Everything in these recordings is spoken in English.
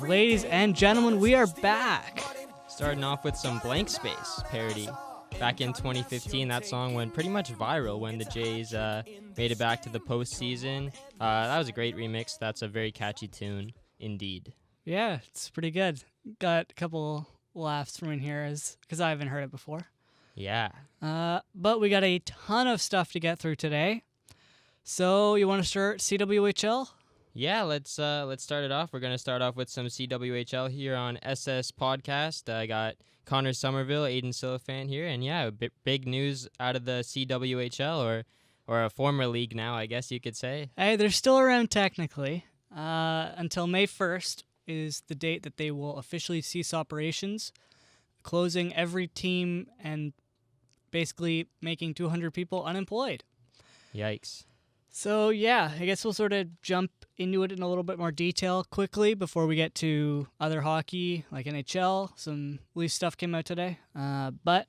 Ladies and gentlemen, we are back. Starting off with some Blank Space parody. Back in 2015, that song went pretty much viral when the Jays made it back to the postseason. That was a great remix. That's a very catchy tune, indeed. Yeah, it's pretty good. Got a couple laughs from in here because I haven't heard it before. Yeah. But we got a ton of stuff to get through today. So you want to start CWHL? Yeah, let's start it off. We're going to start off with some CWHL here on SS Podcast. I got Connor Somerville, Aiden Silifan here, and yeah, big news out of the CWHL or a former league now, I guess you could say. Hey, they're still around technically. Until May 1st is the date that they will officially cease operations, closing every team and basically making 200 people unemployed. Yikes. So, yeah, I guess we'll sort of jump into it in a little bit more detail quickly before we get to other hockey like NHL. Some Leaf stuff came out today. But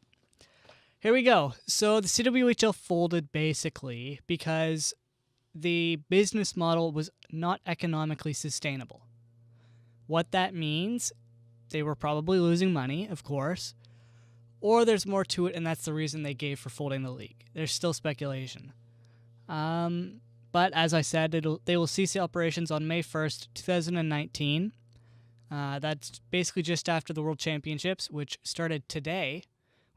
here we go. So the CWHL folded basically because the business model was not economically sustainable. What that means, they were probably losing money, of course, or there's more to it, and that's the reason they gave for folding the league. There's still speculation. But as I said, they will cease operations on May 1st, 2019. That's basically just after the World Championships, which started today,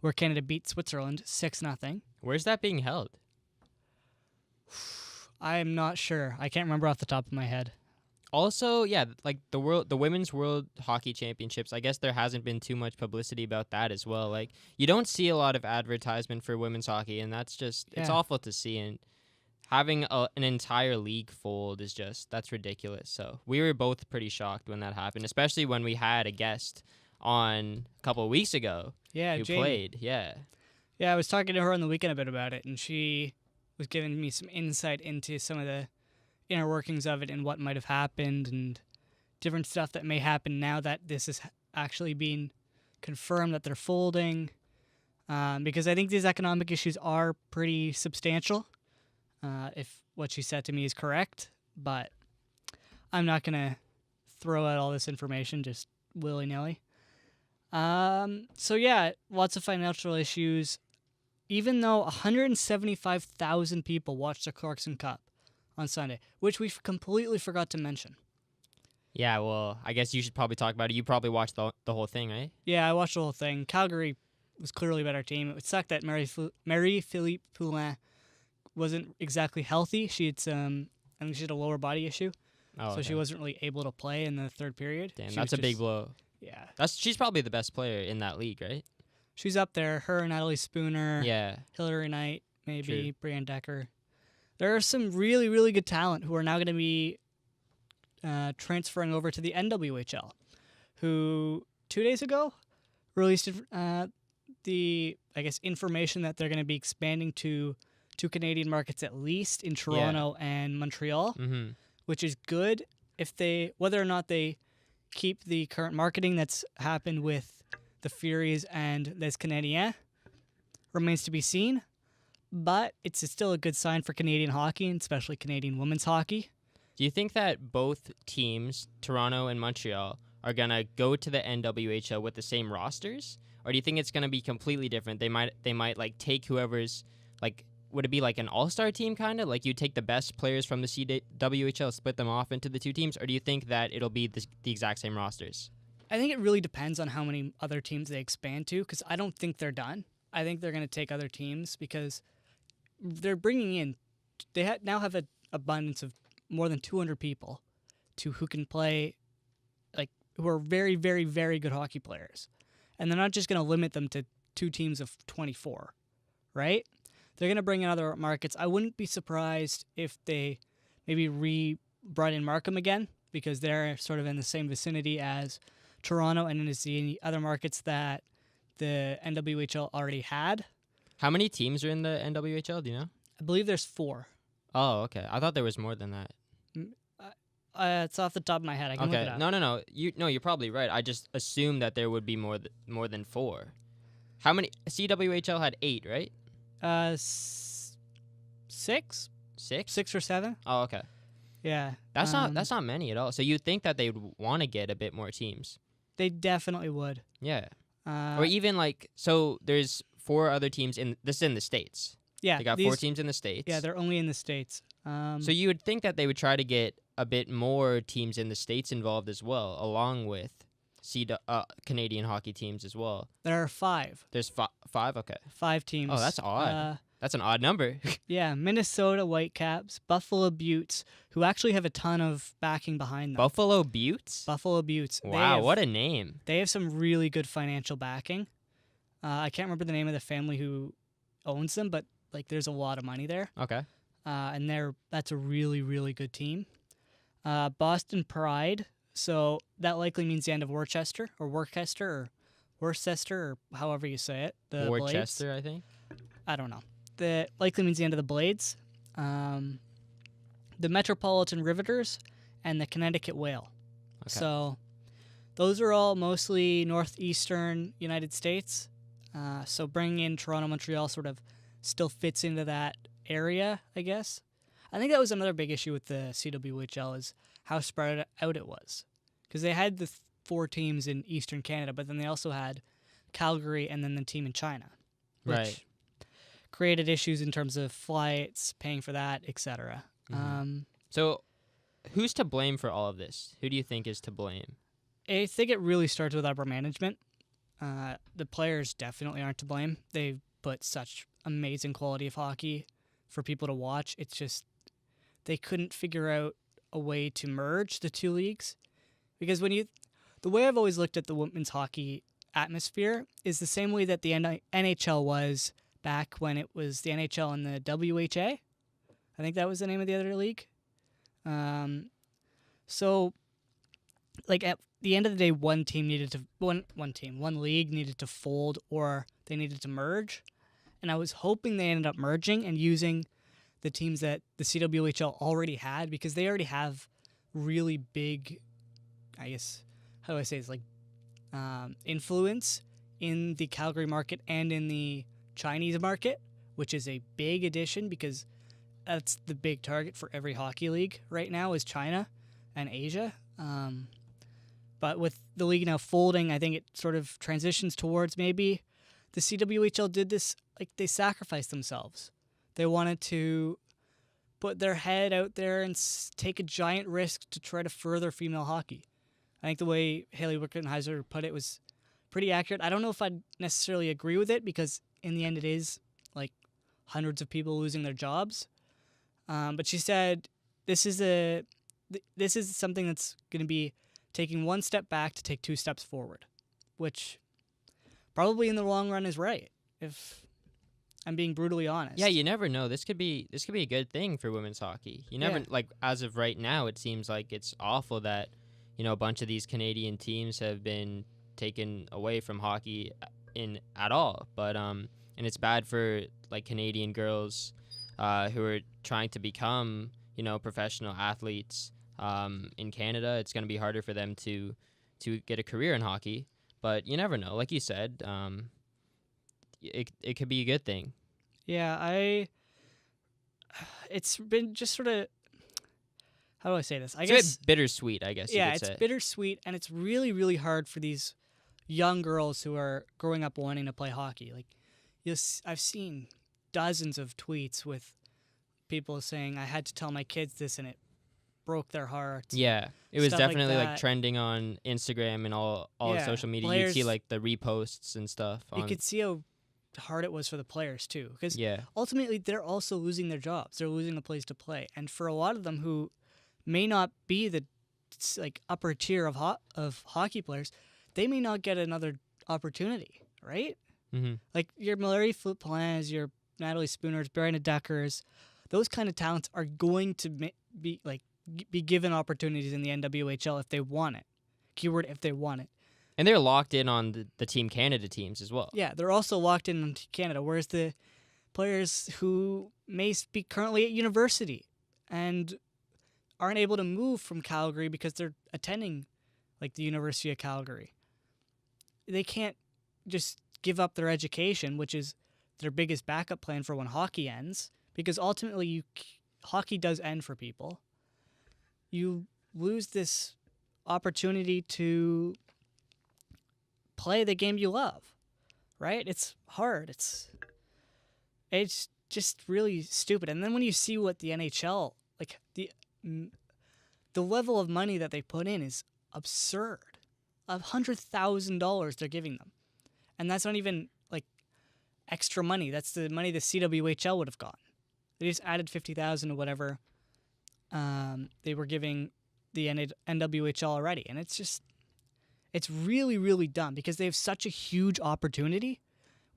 where Canada beat Switzerland 6-0. Where's that being held? I'm not sure. I can't remember off the top of my head. Also, yeah, like the Women's World Hockey Championships, I guess there hasn't been too much publicity about that as well. Like, you don't see a lot of advertisement for women's hockey, and that's just, it's awful to see. And having an entire league fold is just, that's ridiculous. So we were both pretty shocked when that happened, especially when we had a guest on a couple of weeks ago who Jamie played. Yeah, I was talking to her on the weekend a bit about it, and she was giving me some insight into some of the inner workings of it and what might have happened and different stuff that may happen now that this is actually being confirmed that they're folding. Because I think these economic issues are pretty substantial, if what she said to me is correct. But I'm not going to throw out all this information just willy-nilly. So yeah, lots of financial issues. Even though 175,000 people watched the Clarkson Cup on Sunday, which we completely forgot to mention. Yeah, well, I guess you should probably talk about it. You probably watched the whole thing, right? Yeah, I watched the whole thing. Calgary was clearly a better team. It sucked that Marie-Philippe Poulin wasn't exactly healthy. She had I think she had a lower body issue, so she wasn't really able to play in the third period. Damn, that's a big blow. Yeah. She's probably the best player in that league, right? She's up there. Her, Natalie Spooner, yeah, Hillary Knight, maybe, Brianne Decker. There are some really, really good talent who are now going to be transferring over to the NWHL, who 2 days ago released the, I guess, information that they're going to be expanding to two Canadian markets at least in Toronto and Montreal, which is good. Whether or not they keep the current marketing that's happened with the Furies and Les Canadiens remains to be seen. But it's still a good sign for Canadian hockey, and especially Canadian women's hockey. Do you think that both teams, Toronto and Montreal, are going to go to the NWHL with the same rosters? Or do you think it's going to be completely different? They might like take whoever's, like, would it be like an all-star team kind of? Like you take the best players from the CWHL, split them off into the two teams? Or do you think that it'll be the exact same rosters? I think it really depends on how many other teams they expand to, because I don't think they're done. I think they're going to take other teams because they're bringing in, they now have an abundance of more than 200 people who can play, like, who are very, very, very good hockey players. And they're not just going to limit them to two teams of 24, right? They're going to bring in other markets. I wouldn't be surprised if they maybe brought in Markham again, because they're sort of in the same vicinity as Toronto and in the other markets that the NWHL already had. How many teams are in the NWHL, do you know? I believe there's 4. Oh, okay. I thought there was more than that. It's off the top of my head. I can look it up. No. You're probably right. I just assumed that there would be more than 4. How many? CWHL had 8, right? 6? 6 or 7. Oh, okay. Yeah. That's not many at all. So you'd think that they'd want to get a bit more teams. They definitely would. Yeah. Or even like, so there's 4 other teams in the States. Yeah. They got 4 teams in the States. Yeah, they're only in the States. So you would think that they would try to get a bit more teams in the States involved as well, along with Canadian hockey teams as well. There are 5. There's 5? Okay. 5 teams. Oh, that's odd. That's an odd number. Yeah, Minnesota Whitecaps, Buffalo Buttes, who actually have a ton of backing behind them. Buffalo Buttes? Buffalo Buttes. Wow, what a name. They have some really good financial backing. I can't remember the name of the family who owns them, but like there's a lot of money there. Okay. And that's a really, really good team. Boston Pride, so that likely means the end of Worcester, or however you say it. The Worcester, Blades. I think. I don't know. That likely means the end of the Blades. The Metropolitan Riveters, and the Connecticut Whale. Okay. So those are all mostly northeastern United States. So bringing in Toronto, Montreal sort of still fits into that area, I guess. I think that was another big issue with the CWHL is how spread out it was. Because they had the 4 teams in Eastern Canada, but then they also had Calgary and then the team in China. Which Right. created issues in terms of flights, paying for that, etc. Mm-hmm. So who's to blame for all of this? Who do you think is to blame? I think it really starts with upper management. The players definitely aren't to blame. They've put such amazing quality of hockey for people to watch. It's just they couldn't figure out a way to merge the 2 leagues. Because the way I've always looked at the women's hockey atmosphere is the same way that the NHL was back when it was the NHL and the WHA. I think that was the name of the other league. So, like at the end of the day, one league needed to fold or they needed to merge. And I was hoping they ended up merging and using the teams that the CWHL already had, because they already have really big, I guess, how do I say it's like influence in the Calgary market and in the Chinese market, which is a big addition because that's the big target for every hockey league right now is China and Asia. But with the league now folding, I think it sort of transitions towards maybe the CWHL did this, like they sacrificed themselves. They wanted to put their head out there and take a giant risk to try to further female hockey. I think the way Haley Wickenheiser put it was pretty accurate. I don't know if I'd necessarily agree with it because in the end it is like hundreds of people losing their jobs. But she said this is something that's going to be taking 1 step back to take 2 steps forward, which probably in the long run is right, if I'm being brutally honest. Yeah, you never know. This could be a good thing for women's hockey. You never like as of right now, it seems like it's awful that a bunch of these Canadian teams have been taken away from hockey at all. But and it's bad for like Canadian girls who are trying to become professional athletes in Canada. It's going to be harder for them to get a career in hockey. But you never know. Like you said, it could be a good thing. Yeah, it's been just sort of, how do I say this? It's a bit bittersweet, I guess. Yeah, you could say. It's bittersweet, and it's really, really hard for these young girls who are growing up wanting to play hockey. Like, I've seen dozens of tweets with people saying, "I had to tell my kids this, and it broke their hearts." Yeah, it was definitely like trending on Instagram and all social media. You'd see like the reposts and stuff. You could see how hard it was for the players too, because yeah, ultimately they're also losing their jobs. They're losing a place to play, and for a lot of them who may not be the like upper tier of hockey players, they may not get another opportunity, right? Mm-hmm. Like your Mallory Flip-Plans, your Natalie Spooners, Brianna Deckers, those kind of talents are going to be given opportunities in the NWHL if they want it. Keyword, if they want it. And they're locked in on the Team Canada teams as well. Yeah, they're also locked in on Canada, whereas the players who may be currently at university and aren't able to move from Calgary because they're attending like the University of Calgary, they can't just give up their education, which is their biggest backup plan for when hockey ends, because ultimately hockey does end for people. you lose this opportunity to play the game you love, right? It's hard. It's just really stupid. And then when you see what the NHL, like the level of money that they put in is absurd. $100,000 they're giving them, and that's not even like extra money. That's the money the CWHL would have gotten. They just added 50,000 or whatever. They were giving the NWHL already, and it's really, really dumb because they have such a huge opportunity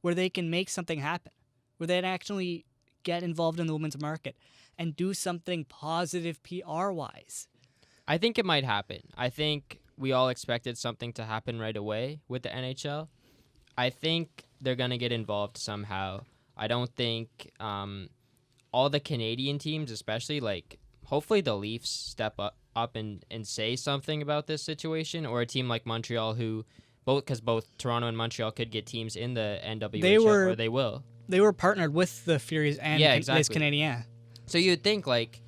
where they can make something happen, where they can actually get involved in the women's market and do something positive PR-wise. I think it might happen. I think we all expected something to happen right away with the NHL. I think they're going to get involved somehow. I don't think all the Canadian teams, especially, like, hopefully the Leafs step up and say something about this situation, or a team like Montreal because both Toronto and Montreal could get teams in the NWHL, or they will. They were partnered with the Furies and Les Canadiens. So you'd think like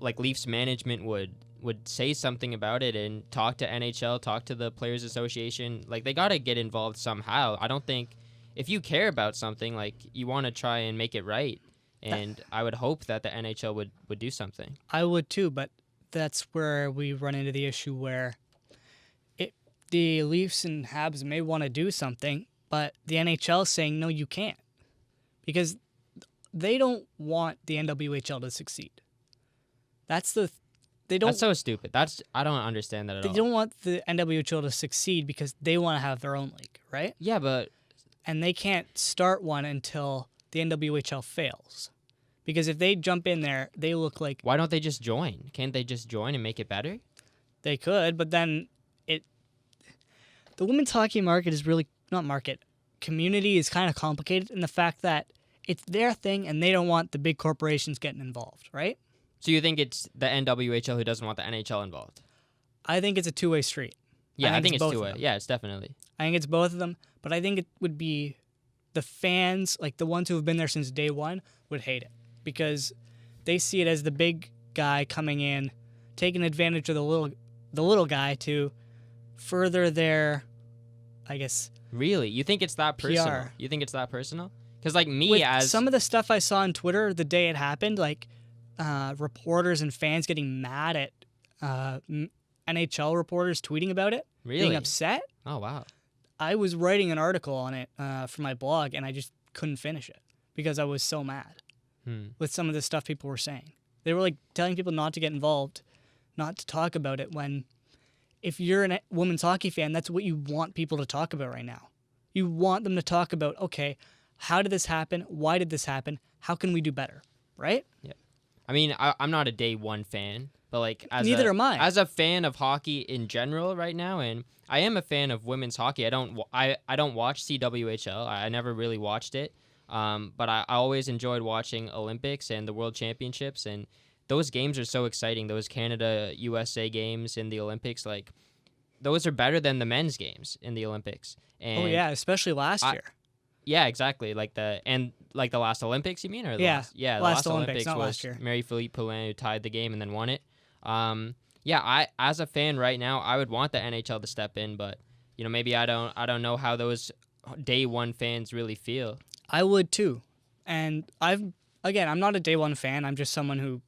Leafs management would say something about it and talk to NHL, talk to the Players Association. Like, they got to get involved somehow. I don't think, if you care about something, like, you want to try and make it right. And I would hope that the NHL would do something. I would too, but that's where we run into the issue where the Leafs and Habs may want to do something, but the NHL is saying, no, you can't. Because they don't want the NWHL to succeed. That's so stupid. I don't understand that at all. They don't want the NWHL to succeed because they want to have their own league, right? Yeah, and they can't start one until the NWHL fails. Because if they jump in there, they look like... Why don't they just join? Can't they just join and make it better? They could, but then the women's hockey market is really... Not market. Community is kind of complicated in the fact that it's their thing and they don't want the big corporations getting involved, right? So you think it's the NWHL who doesn't want the NHL involved? I think it's a two-way street. Yeah, I think it's two-way. Yeah, it's definitely. I think it's both of them, but I think it would be the fans, like the ones who have been there since day one, would hate it because they see it as the big guy coming in, taking advantage of the little guy to further their, I guess. Really? You think it's that personal? PR. You think it's that personal? Because like me, With as some of the stuff I saw on Twitter the day it happened, like reporters and fans getting mad at NHL reporters tweeting about it, being upset. Oh wow! I was writing an article on it for my blog, and I just couldn't finish it because I was so mad with some of the stuff people were saying. They were like telling people not to get involved, not to talk about it, when if you're a women's hockey fan, that's what you want people to talk about right now. You want them to talk about, okay, how did this happen? Why did this happen? How can we do better? Right? Yeah. I mean, I'm not a day one fan, but like neither am I. As a fan of hockey in general right now, and I am a fan of women's hockey. I don't watch CWHL. I never really watched it, but I always enjoyed watching Olympics and the World Championships, and those games are so exciting. Those Canada-USA games in the Olympics, like those are better than the men's games in the Olympics. And oh yeah, especially last year. Yeah, exactly. Like the last Olympics, you mean? Or the last Olympics not was last year. Marie-Philippe Poulin who tied the game and then won it. I as a fan right now, I would want the NHL to step in, but you know, maybe I don't know how those day one fans really feel. I would too. And I'm not a day one fan. I'm just someone who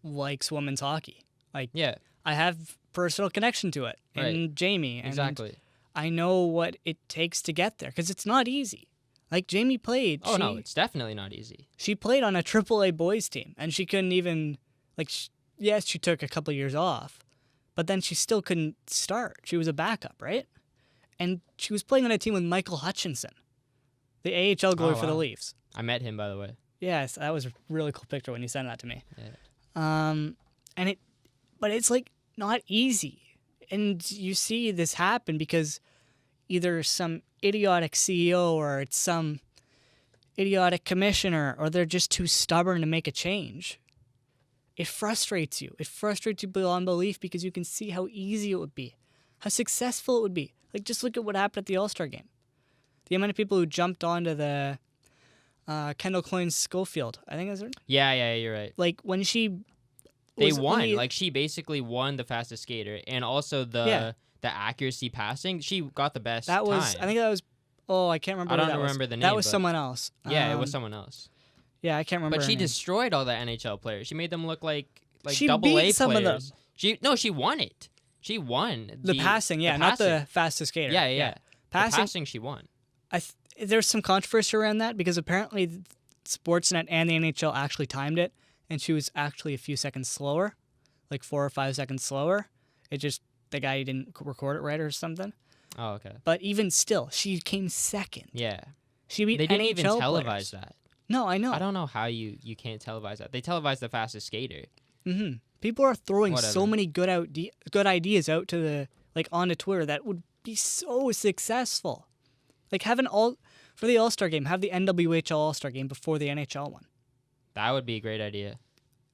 likes women's hockey. Like, yeah, I have personal connection to it, and Jamie, and exactly. I know what it takes to get there because it's not easy. Like Jamie played. Oh no, it's definitely not easy. She played on a AAA boys team, and she couldn't even yes, she took a couple of years off, but then she still couldn't start. She was a backup, right? And she was playing on a team with Michael Hutchinson, the AHL goalie for the Leafs. I met him, by the way. Yes, that was a really cool picture when you sent that to me. Yeah. But it's like not easy, and you see this happen because either some idiotic CEO or it's some idiotic commissioner, or they're just too stubborn to make a change. It frustrates you. It frustrates you beyond belief because you can see how easy it would be, how successful it would be. Like, just look at what happened at the All-Star game. The amount of people who jumped onto the Kendall Coyne Schofield, I think that's her. Yeah, you're right. Like, when she They was won. only- Like, she basically won the fastest skater, and also the accuracy passing. She got the best that was. time. I think that was. Oh, I can't remember. I who don't that remember was. the name. That was but someone else. Yeah, it was someone else. Yeah, I can't remember. But her she name. destroyed all the NHL players. She made them look like She double beat A some of players. them. She won it. She won The passing, yeah, not passing. the fastest skater. Yeah. Passing. The passing, she won. There's some controversy around that because apparently Sportsnet and the NHL actually timed it, and she was actually a few seconds slower, like 4 or 5 seconds slower. It just the guy didn't record it right or something. Oh, okay. But even still, she came second. Yeah. She beat They didn't NHL even televise players. that. No, I know. I don't know how you can't televise that. They televised the fastest skater. Mm-hmm. People are throwing so Whatever. many good ideas out to the onto Twitter that would be so successful. Like for the All-Star game, have the NWHL All-Star game before the NHL one. That would be a great idea.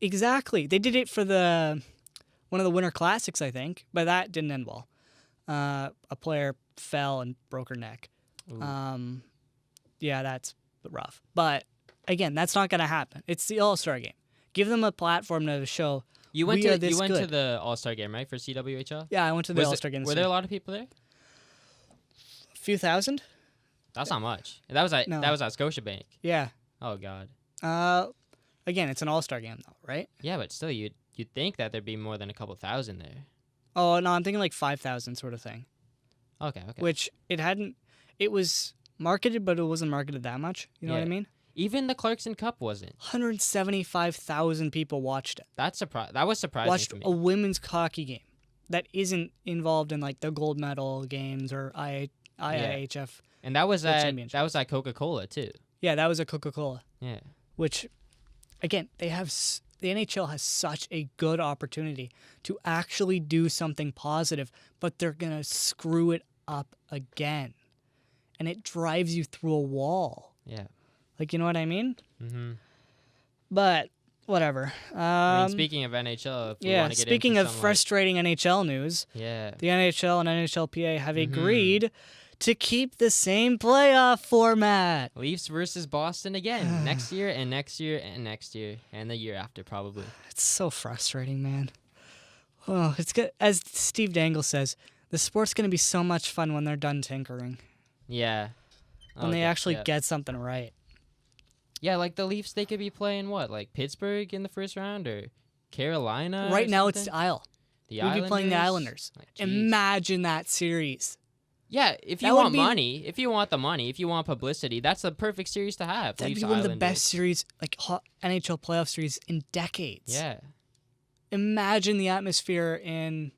Exactly. They did it for one of the Winter Classics, I think, but that didn't end well. A player fell and broke her neck. Ooh. Yeah, that's rough. But again, that's not going to happen. It's the All-Star game. Give them a platform to show You went we are to this good. to the All-Star game, right, for CWHL? Yeah, I went to the All-Star game. Were there a lot of people there? A few thousand? That's not much. That was at No. Scotiabank. Yeah. Oh God. Again, it's an All-Star game though, right? Yeah, but still, you'd think that there'd be more than a couple thousand there. Oh no, I'm thinking like 5,000 sort of thing. Okay. Which it was marketed, but it wasn't marketed that much. You know what I Yeah. mean? Even the Clarkson Cup wasn't. 175,000 people watched it. That was surprising Watched to me. a women's hockey game that isn't involved in like the gold medal games or IIHF. And that was World at Championship. Coca-Cola too. Yeah, that was a Coca-Cola. Yeah. Which, again, the NHL has such a good opportunity to actually do something positive, but they're gonna screw it up again, and it drives you through a wall. Yeah. Like, you know what I mean? Mm-hmm. But whatever. I mean, speaking of NHL, if we Yeah. want to get Speaking into of some, frustrating NHL news, yeah. the NHL and NHLPA have Mhm. agreed to keep the same playoff format. Leafs versus Boston again next year and next year and next year and the year after probably. It's so frustrating, man. Oh, it's good. As Steve Dangle says, the sport's going to be so much fun when they're done tinkering. Yeah. When they actually get something right. Yeah, like the Leafs, they could be playing what, like Pittsburgh in the first round or Carolina? Right or now, it's something? the Isle. The We'd be playing the Islanders. Like, jeez. Imagine that series. Yeah, if That you would want be- money, if you want the money, if you want publicity, that's the perfect series to have. That'd Leafs be one of the Islanders. best series, like NHL playoff series in decades. Yeah. Imagine the atmosphere in.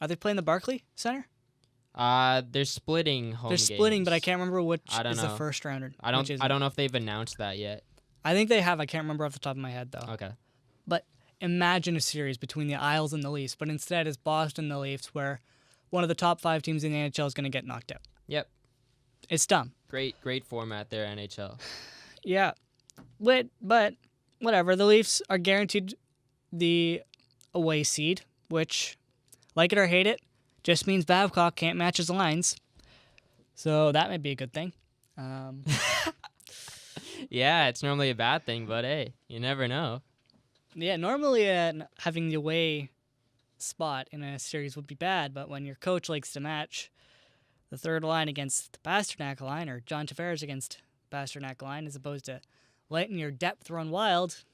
Are they playing the Barclay Center? They're splitting home They're splitting, games. but I can't remember which I don't is the know. first rounder. I don't know if they've announced that yet. I think they have. I can't remember off the top of my head though. Okay. But imagine a series between the Isles and the Leafs, but instead it's Boston and the Leafs, where one of the top 5 teams in the NHL is going to get knocked out. Yep. It's dumb. Great format there, NHL. Yeah, but whatever. The Leafs are guaranteed the away seed, which, like it or hate it, just means Babcock can't match his lines. So that might be a good thing. Yeah, it's normally a bad thing, but hey, you never know. Yeah, normally having the away spot in a series would be bad, but when your coach likes to match the third line against the Pasternak line or John Tavares against Pasternak line as opposed to letting your depth run wild,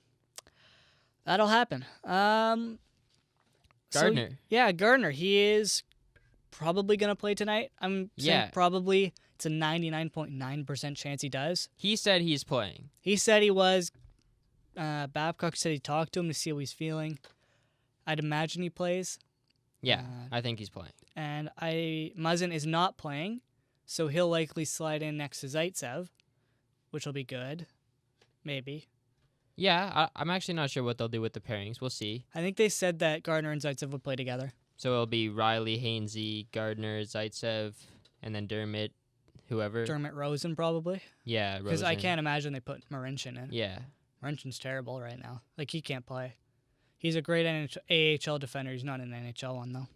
that'll happen. Gardiner. Gardiner. He is probably going to play tonight. I'm saying probably. It's a 99.9% chance he does. He said he's playing. He said he was. Babcock said he talked to him to see how he's feeling. I'd imagine he plays. Yeah, I think he's playing. And Muzzin is not playing, so he'll likely slide in next to Zaitsev, which will be good. Maybe. Yeah, I'm actually not sure what they'll do with the pairings. We'll see. I think they said that Gardner and Zaitsev would play together. So it'll be Riley, Hainsey, Gardner, Zaitsev, and then Dermott, whoever. Dermott Rosen, probably. Yeah, Rosen. Because I can't imagine they put Marincin in. Yeah. Marinchin's terrible right now. Like, he can't play. He's a great AHL defender. He's not an NHL one, though.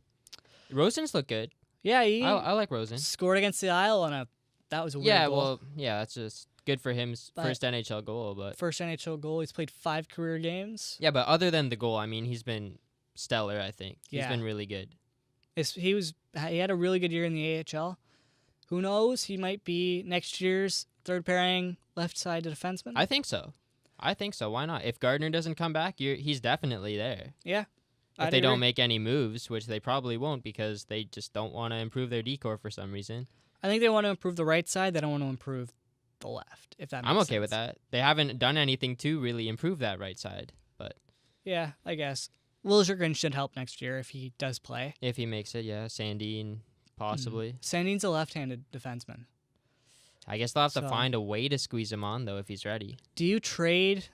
Rosen's look good. Yeah, I like Rosen. scored against the Isle on that was a weird goal. That's just good for him. But First NHL goal, but first NHL goal. He's played 5 career games. yeah, but other than the goal, I mean, he's been stellar. I think he's been really good. He had a really good year in the AHL. Who knows? He might be next year's third pairing left-sided defenseman. I think so. Why not? If Gardiner doesn't come back, he's definitely there. Yeah. If they don't make any moves, which they probably won't because they just don't want to improve their decor for some reason. I think they want to improve the right side. They don't want to improve the left, if that makes sense. I'm okay with that. They haven't done anything to really improve that right side, but yeah, I guess. Liljegren should help next year if he does play. if he makes it, yeah, Sandin possibly. Sandin's a left-handed defenseman. I guess they'll have to find a way to squeeze him on though if he's ready. Do you trade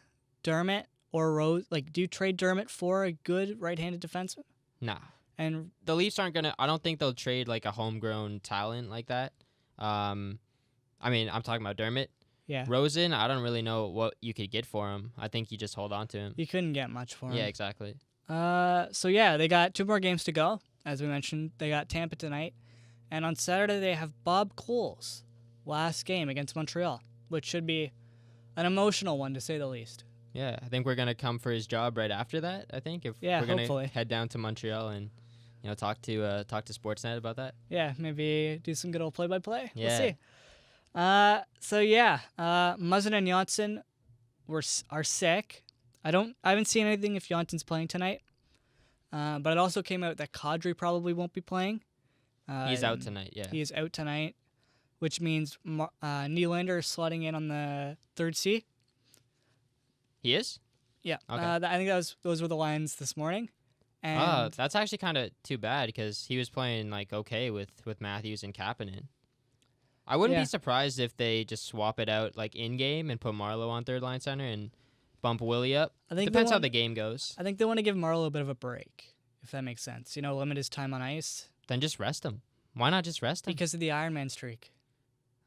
Dermott or Rose? Like, do you trade Dermott for a good right-handed defenseman? Nah. And The Leafs aren't gonna. I don't think they'll trade like a homegrown talent like that. I mean, I'm talking about Dermott. yeah, Rosen, I don't really know what you could get for him. I think you just hold on to him. you couldn't get much for him. Yeah, exactly. So yeah, they got 2 more games to go. As we mentioned, they got Tampa tonight, and on Saturday they have Bob Cole's last game against Montreal, which should be an emotional one to say the least. Yeah, I think we're gonna come for his job right after that. I think if Yeah, we're gonna hopefully. head down to Montreal and talk to Sportsnet about that. Yeah, maybe do some good old play-by-play. Yeah. We'll see. So yeah, Muzzin and Johnson are sick. I haven't seen anything if Johnson's playing tonight. But it also came out that Kadri probably won't be playing. He's out tonight. Yeah. He is out tonight, which means Nylander is slotting in on the third C. He is. Yeah. Okay. I think those were the lines this morning. And That's actually kind of too bad because he was playing like okay with Matthews and Kapanen. I wouldn't Yeah. be surprised if they just swap it out like in game and put Marlowe on third line center and bump Willie up. I think Depends how the game goes. I think they want to give Marlowe a bit of a break, if that makes sense. Limit his time on ice. Then just rest him. Why not just rest him? Because of the Ironman streak.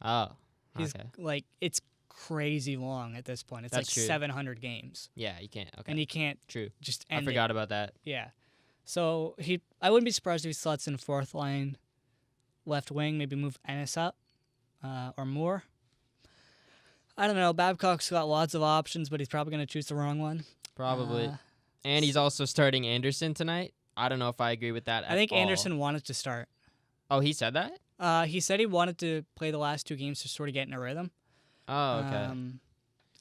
Oh, He's okay. it's crazy long at this point. It's That's like true. 700 games. Yeah, you can't. Okay. And he can't True. just I end forgot about that. it. Yeah. So I wouldn't be surprised if he slots in fourth line left wing, maybe move Ennis up or more. I don't know. Babcock's got lots of options, but he's probably going to choose the wrong one. Probably. And he's also starting Anderson tonight. I don't know if I agree with that at all. I think Anderson wanted to start. Oh, he said that? He said he wanted to play the last 2 games to sort of get in a rhythm. Oh, okay.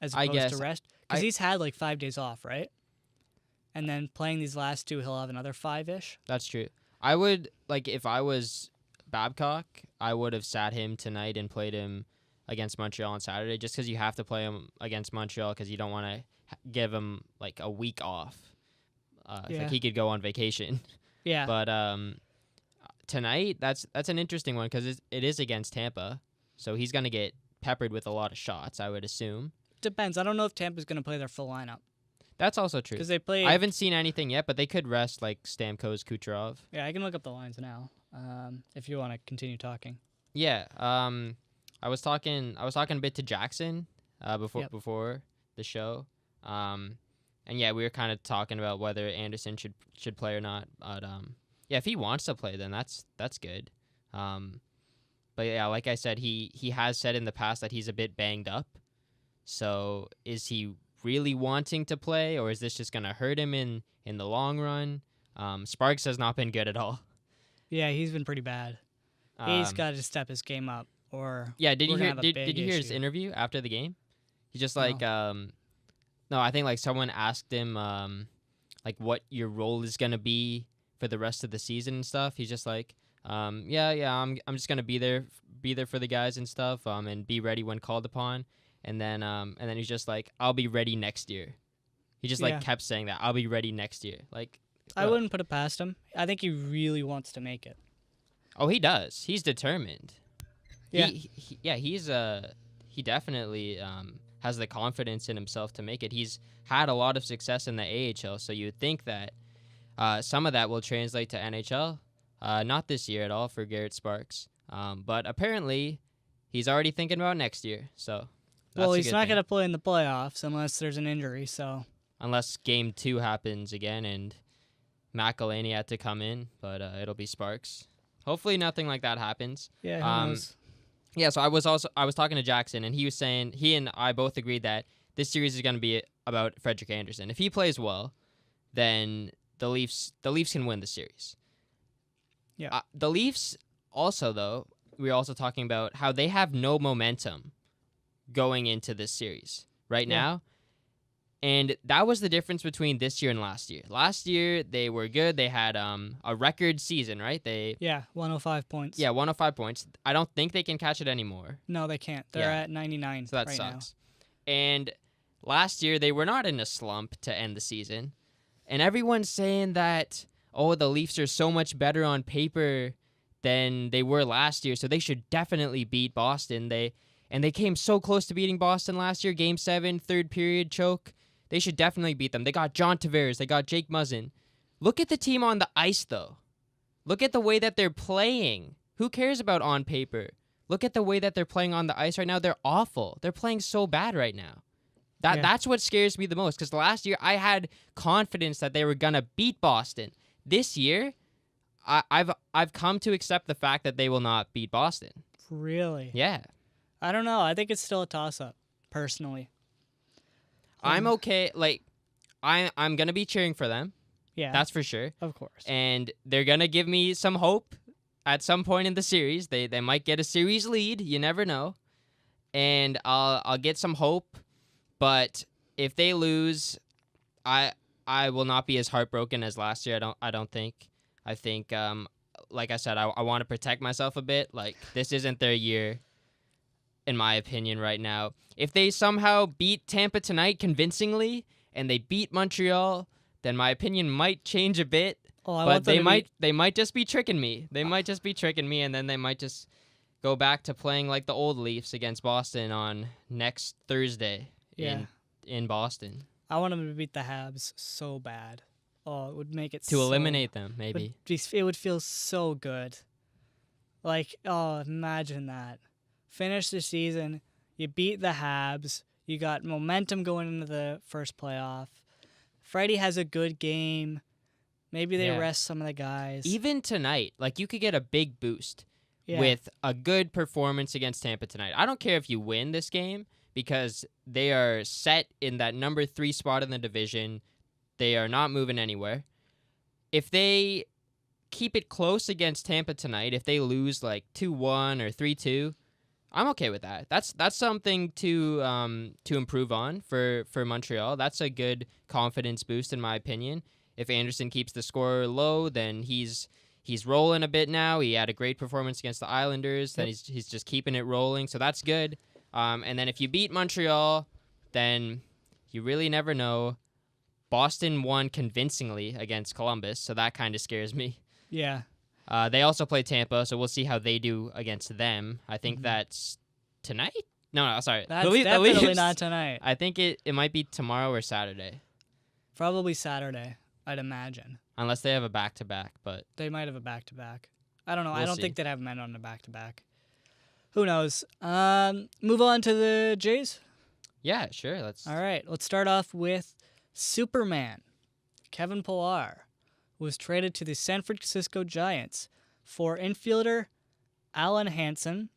As I opposed guess to rest. Because he's had like 5 days off, right? And then playing these last 2, he'll have another 5-ish. That's true. I would, if I was Babcock, I would have sat him tonight and played him against Montreal on Saturday just because you have to play him against Montreal because you don't want to give him, a week off. Yeah. He could go on vacation. Yeah. But tonight, that's an interesting one because it is against Tampa, so he's going to get peppered with a lot of shots, I would assume. Depends. I don't know if Tampa's going to play their full lineup. That's also true. Because they play. I haven't seen anything yet, but they could rest Stamkos, Kucherov. Yeah, I can look up the lines now. If you want to continue talking. Yeah. I was talking a bit to Jackson before the show. And yeah, we were kind of talking about whether Anderson should play or not. But yeah, if he wants to play, then that's good. But yeah, like I said, he has said in the past that he's a bit banged up. So is he really wanting to play, or is this just going to hurt him in the long run? Sparks has not been good at all. Yeah, he's been pretty bad. He's got to step his game up, or yeah. Did you hear his issue. interview after the game? He just no, I think someone asked him what your role is gonna be for the rest of the season and stuff. He's just I'm just gonna be there for the guys and stuff, and be ready when called upon. And then he's just I'll be ready next year. He just kept saying that I'll be ready next year. I wouldn't put it past him. I think he really wants to make it. Oh, he does. He's determined. Yeah. He definitely has the confidence in himself to make it. He's had a lot of success in the AHL, so you would think that some of that will translate to NHL. Not this year at all for Garrett Sparks. But apparently he's already thinking about next year. So that's he's not going to play in the playoffs unless there's an injury. So unless Game 2 happens again and McElhaney had to come in, but it'll be Sparks. Hopefully nothing like that happens. Yeah, who knows? Yeah, so I was talking to Jackson, and he was saying he and I both agreed that this series is going to be about Frederick Anderson. If he plays well, then the Leafs can win the series. Yeah. The Leafs also, though, we were also talking about how they have no momentum going into this series right now. And that was the difference between this year and last year. Last year, they were good. They had a record season, right? 105 points. Yeah, 105 points. I don't think they can catch it anymore. No, they can't. They're at 99 so that right sucks. Now. And last year, they were not in a slump to end the season. And everyone's saying that, the Leafs are so much better on paper than they were last year, so they should definitely beat Boston. They came so close to beating Boston last year. Game 7, third period choke. They should definitely beat them. They got John Tavares. They got Jake Muzzin. Look at the team on the ice, though. Look at the way that they're playing. Who cares about on paper? Look at the way that they're playing on the ice right now. They're awful. They're playing so bad right now. That's what scares me the most, because last year I had confidence that they were going to beat Boston. This year, I've come to accept the fact that they will not beat Boston. Really? Yeah. I don't know. I think it's still a toss-up, personally. I'm okay. I'm going to be cheering for them. Yeah. That's for sure. Of course. And they're going to give me some hope at some point in the series. They might get a series lead. You never know. And I'll get some hope. But if they lose, I will not be as heartbroken as last year. I don't think. I think, like I said, I want to protect myself a bit. This isn't their year, in my opinion, right now. If they somehow beat Tampa tonight convincingly and they beat Montreal, then my opinion might change a bit. But they might just be tricking me. They might just be tricking me, and then they might just go back to playing like the old Leafs against Boston on next Thursday in Boston. I want them to beat the Habs so bad. Oh, it would make it to eliminate them, maybe. It would feel so good. Imagine that. Finish the season, you beat the Habs, you got momentum going into the first playoff. Freddie has a good game. Maybe they rest some of the guys. Even tonight, you could get a big boost with a good performance against Tampa tonight. I don't care if you win this game, because they are set in that number 3 spot in the division. They are not moving anywhere. If they keep it close against Tampa tonight, if they lose 2-1 or 3-2, I'm okay with that. That's something to improve on for Montreal. That's a good confidence boost, in my opinion. If Anderson keeps the score low, then he's rolling a bit now. He had a great performance against the Islanders. Then he's just keeping it rolling, so that's good. And then if you beat Montreal, then you really never know. Boston won convincingly against Columbus, so that kind of scares me. Yeah. They also play Tampa, so we'll see how they do against them. I think that's tonight? No, sorry. That's definitely not tonight. I think it might be tomorrow or Saturday. Probably Saturday, I'd imagine. Unless they have a back-to-back, but... They might have a back-to-back. I don't know. I don't think they'd have men on a back-to-back. Who knows? Move on to the Jays? Yeah, sure. All right. Let's start off with Superman. Kevin Pillar was traded to the San Francisco Giants for infielder Alan Hansen,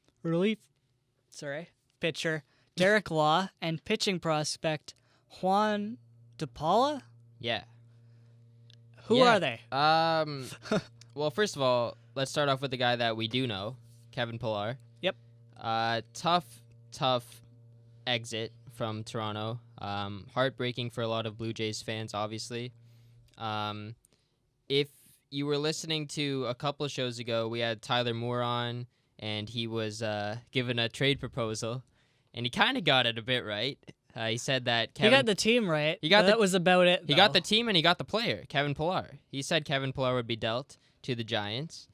pitcher Derek Law, and pitching prospect Juan DePaula? Yeah. Who are they? Well, first of all, let's start off with the guy that we do know, Kevin Pillar. Yep. Tough exit from Toronto. Heartbreaking for a lot of Blue Jays fans, obviously. If you were listening to a couple of shows ago, we had Tyler Moore on, and he was given a trade proposal, and he kind of got it a bit right. He said that he got the team right. That was about it. He got the team and he got the player, Kevin Pillar. He said Kevin Pillar would be dealt to the Giants.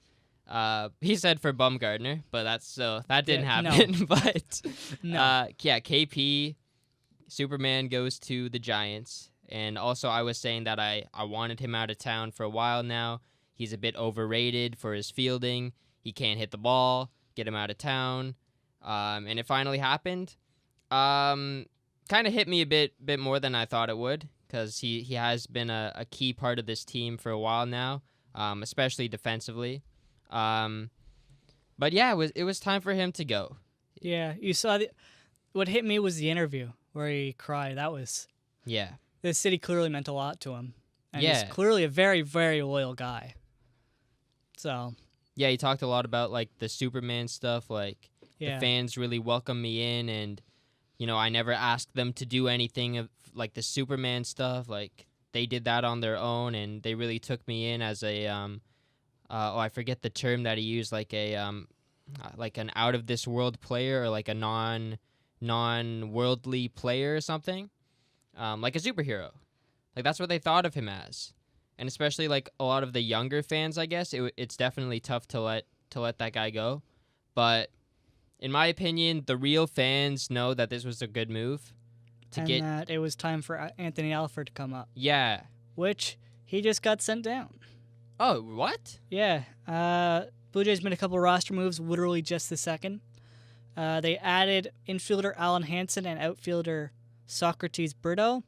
He said for Bumgardner, but that didn't happen. No. But no. KP, Superman goes to the Giants. And also I was saying that I wanted him out of town for a while now. He's a bit overrated for his fielding. He can't hit the ball. Get him out of town. And it finally happened. Kind of hit me a bit more than I thought it would, because he has been a key part of this team for a while now, especially defensively. But yeah, it was time for him to go. Yeah, you saw what hit me was the interview where he cried. Yeah. The city clearly meant a lot to him. And Yeah. he's clearly a very, very loyal guy. So. Yeah, he talked a lot about, like, the Superman stuff, like, Yeah. the fans really welcomed me in, and, you know, I never asked them to do anything of, like, the Superman stuff. Like, they did that on their own, and they really took me in as a, I forget the term that he used, like like an out-of-this-world player, or like a non-worldly player or something. Like a superhero. Like, that's what they thought of him as. And especially, like, a lot of the younger fans, I guess, it's definitely tough to let that guy go. But in my opinion, the real fans know that this was a good move. That it was time for Anthony Alford to come up. Yeah. Which he just got sent down. Oh, what? Yeah. Blue Jays made a couple roster moves literally just the second. They added infielder Alan Hansen and outfielder Socrates Brito.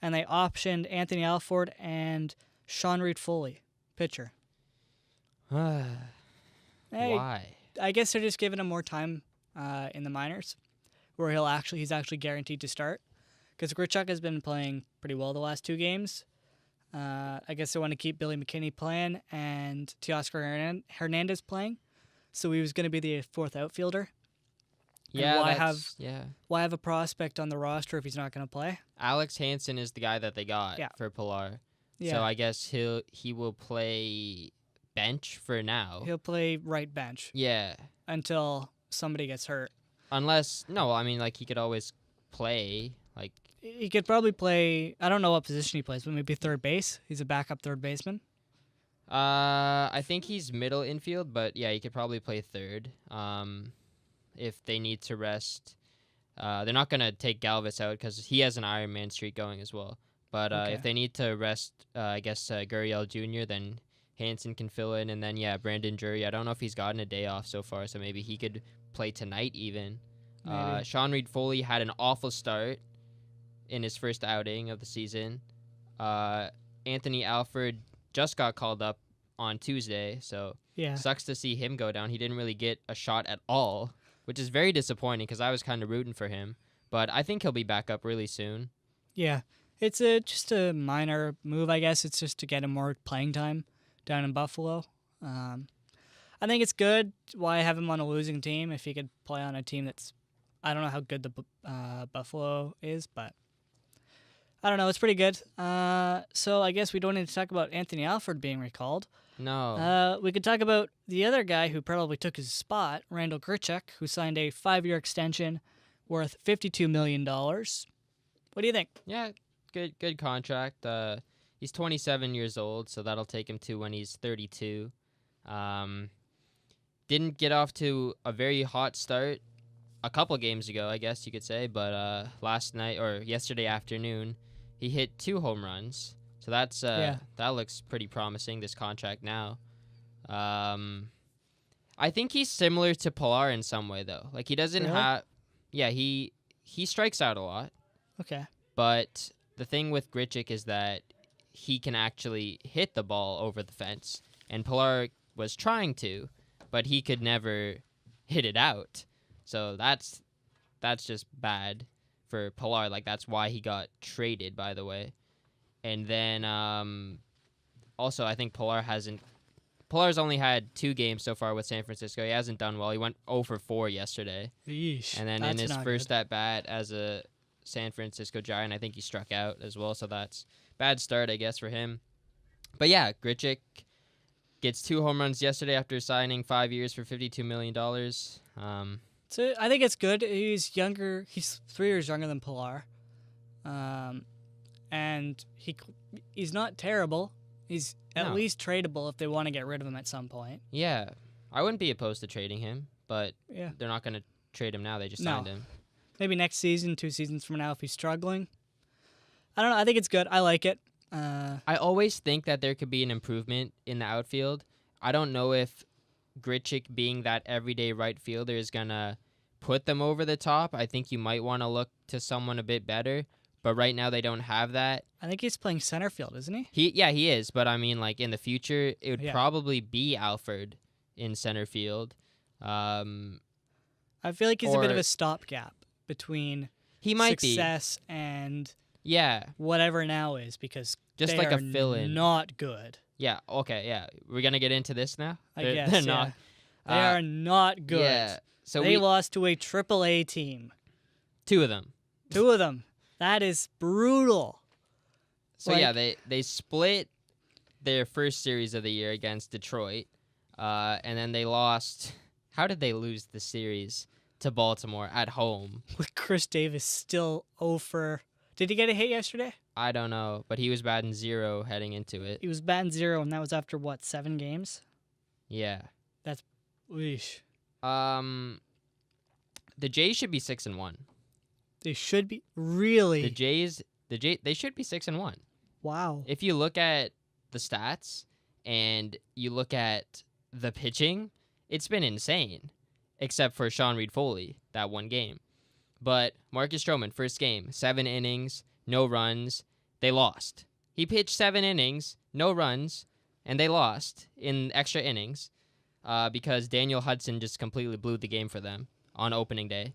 And they optioned Anthony Alford and Sean Reed Foley, pitcher. Why? I guess they're just giving him more time in the minors, where he's actually guaranteed to start. Because Grichuk has been playing pretty well the last 2 games. I guess they want to keep Billy McKinney playing and Teoscar Hernandez playing. So he was going to be the 4th outfielder. Yeah, why have a prospect on the roster if he's not going to play? Alex Hansen is the guy that they got for Pilar. Yeah. So I guess he will play bench for now. He'll play right bench. Yeah. Until somebody gets hurt. Like, he could always play. Like, he could probably play, I don't know what position he plays, but maybe third base. He's a backup third baseman. I think he's middle infield, but yeah, he could probably play third. If they need to rest. They're not going to take Galvis out because he has an Iron Man streak going as well. But if they need to rest, I guess, Gurriel Jr., then Hansen can fill in. And then, Brandon Drury. I don't know if he's gotten a day off so far, so maybe he could play tonight even. Sean Reed Foley had an awful start in his first outing of the season. Anthony Alford just got called up on Tuesday, so sucks to see him go down. He didn't really get a shot at all, which is very disappointing because I was kind of rooting for him. But I think he'll be back up really soon. Yeah, it's just a minor move, I guess. It's just to get him more playing time down in Buffalo. I think it's good. Why have him on a losing team if he could play on a team that's... I don't know how good the Buffalo is, but I don't know. It's pretty good. So I guess we don't need to talk about Anthony Alford being recalled. No. We could talk about the other guy who probably took his spot, Randall Grichuk, who signed a 5-year extension worth $52 million. What do you think? Yeah, good contract. He's 27 years old, so that'll take him to when he's 32. Didn't get off to a very hot start a couple games ago, I guess you could say, but last night or yesterday afternoon, he hit 2 home runs. So that looks pretty promising, this contract now. I think he's similar to Pilar in some way, though. Like, he doesn't have... Yeah, he strikes out a lot. Okay. But the thing with Grichuk is that he can actually hit the ball over the fence. And Pilar was trying to, but he could never hit it out. So that's just bad for Pilar. Like, that's why he got traded, by the way. And then also I think Pilar's only had 2 games so far with San Francisco. He hasn't done well. He went 0 for 4 yesterday. Yeesh, and then in his first at-bat as a San Francisco Giant, I think he struck out as well. So that's bad start, I guess, for him. But yeah, Grichuk gets 2 home runs yesterday after signing 5 years for $52 million. So I think it's good. He's younger. He's 3 years younger than Pilar. And he's not terrible. He's at least tradable if they want to get rid of him at some point. Yeah. I wouldn't be opposed to trading him, but they're not going to trade him now. They just signed him. Maybe next season, 2 seasons from now if he's struggling. I don't know. I think it's good. I like it. I always think that there could be an improvement in the outfield. I don't know if Grichuk being that everyday right fielder is going to put them over the top. I think you might want to look to someone a bit better. But right now they don't have that. I think he's playing center field, isn't he? He is. But I mean, like, in the future, it would probably be Alford in center field. I I feel like he's a bit of Or- a stopgap between He might success and Yeah, whatever now is, because just they like a are fill-in. not good. Yeah. Okay. Yeah. We're gonna get into this now. I They're, guess they're yeah. not. They are not good. Yeah. So they we lost to a AAA team. 2 of them. 2 of them. That is brutal. So yeah, they split their first series of the year against Detroit, and then they lost. How did they lose the series to Baltimore at home? With Chris Davis still over. Did he get a hit yesterday? I don't know, but he was batting 0 heading into it. He was batting 0, and that was after what, 7 games? Yeah. Weesh. The Jays should be 6-1. They should be really. They should be 6-1. Wow. If you look at the stats and you look at the pitching, it's been insane, except for Sean Reed-Foley, that one game. But Marcus Stroman, first game, 7 innings, no runs. They lost. He pitched 7 innings, no runs, and they lost in extra innings because Daniel Hudson just completely blew the game for them on opening day.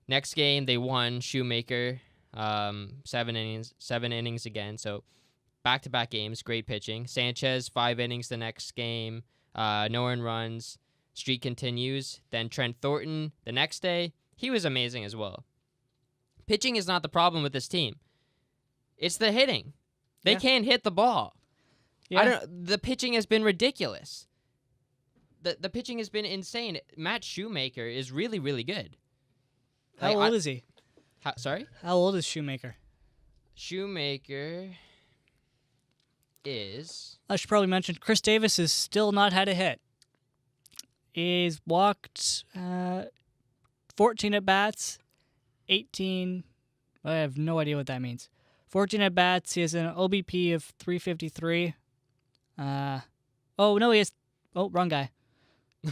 Next game, they won. Shoemaker, 7 innings again. So back-to-back games, great pitching. Sanchez, 5 innings the next game, no earned runs. Streak continues. Then Trent Thornton, the next day, he was amazing as well. Pitching is not the problem with this team. It's the hitting. They can't hit the ball. Yeah. The pitching has been ridiculous. The pitching has been insane. Matt Shoemaker is really, really good. How old is he? Sorry? How old is Shoemaker? Shoemaker is... I should probably mention Chris Davis has still not had a hit. He's walked 14 at bats, 18. I have no idea what that means. 14 at bats. He has an OBP of 353. He has. Oh, wrong guy.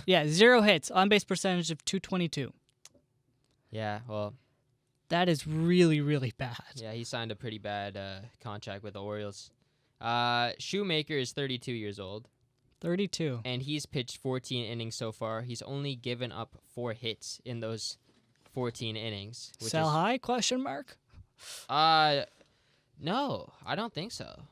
Yeah, 0 hits. On base percentage of 222. Yeah, well... That is really, really bad. Yeah, he signed a pretty bad contract with the Orioles. Shoemaker is 32 years old. 32. And he's pitched 14 innings so far. He's only given up 4 hits in those 14 innings. Sell high? Question mark. No, I don't think so.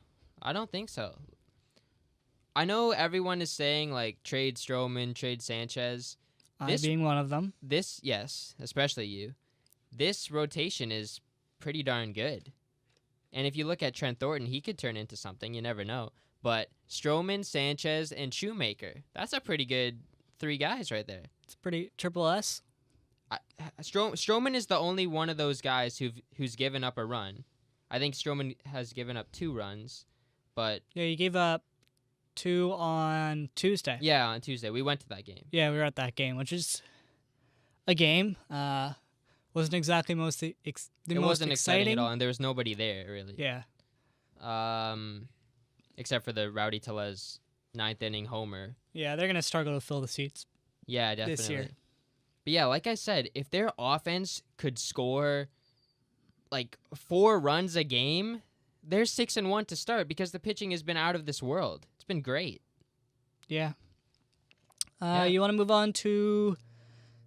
I know everyone is saying like trade Stroman, trade Sanchez. I being one of them. Yes, especially you. This rotation is pretty darn good. And if you look at Trent Thornton, he could turn into something. You never know. But Stroman, Sanchez, and Shoemaker, that's a pretty good 3 guys right there. It's pretty triple S. Stroman is the only one of those guys who's given up a run. I think Stroman has given up 2 runs, but... Yeah, you gave up 2 on Tuesday. Yeah, on Tuesday. We went to that game. Yeah, we were at that game, which is a game. Wasn't exactly the most wasn't exciting exciting at all, and there was nobody there, really. Yeah. Except for the Rowdy Tellez 9th inning homer. Yeah, they're going to struggle to fill the seats. Yeah, definitely. This year. But yeah, like I said, if their offense could score like 4 runs a game, they're 6-1 to start because the pitching has been out of this world. It's been great. Yeah. You want to move on to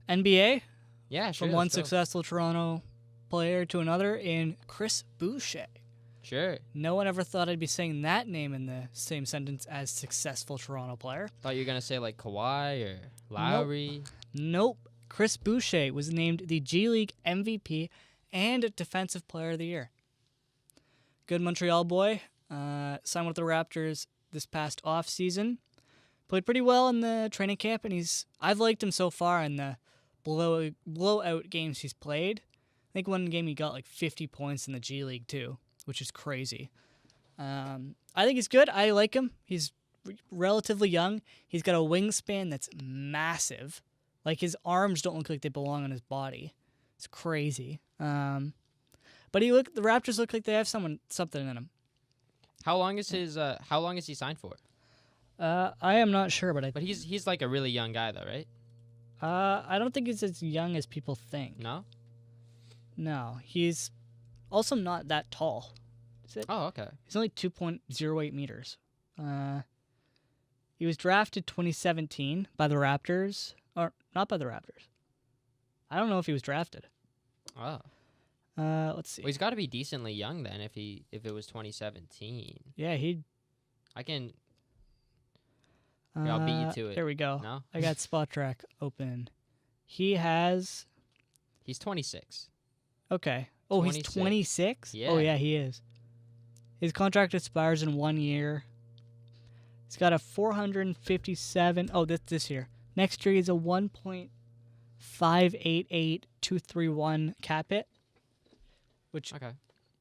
NBA? Yeah, sure. From one successful Toronto player to another in Chris Boucher. Sure. No one ever thought I'd be saying that name in the same sentence as successful Toronto player. Thought you were going to say like Kawhi or Lowry. Nope. Chris Boucher was named the G League MVP and Defensive Player of the Year. Good Montreal boy. Signed with the Raptors this past offseason. Played pretty well in the training camp, and I've liked him so far in the blowout games he's played. I think one game he got like 50 points in the G League too, which is crazy. I think he's good. I like him. He's relatively young. He's got a wingspan that's massive. Like his arms don't look like they belong on his body. It's crazy. But the Raptors look like they have something in him. How long is he signed for? I am not sure, but he's like a really young guy though, right? I don't think he's as young as people think. No? No, he's also not that tall. Is it? Oh, okay. He's only 2.08 meters. He was drafted 2017 by the Raptors. Or, not by the Raptors. I don't know if he was drafted. Oh. Let's see. Well, he's got to be decently young then if it was 2017. Yeah, I can. I'll beat you to it. There we go. No? I got Spot Track open. He's 26. Okay. Oh, 26. he's 26? Yeah. Oh, yeah, he is. His contract expires in 1 year. He's got a 457. Oh, this year. Next year, he's a 1.588231 cap hit, which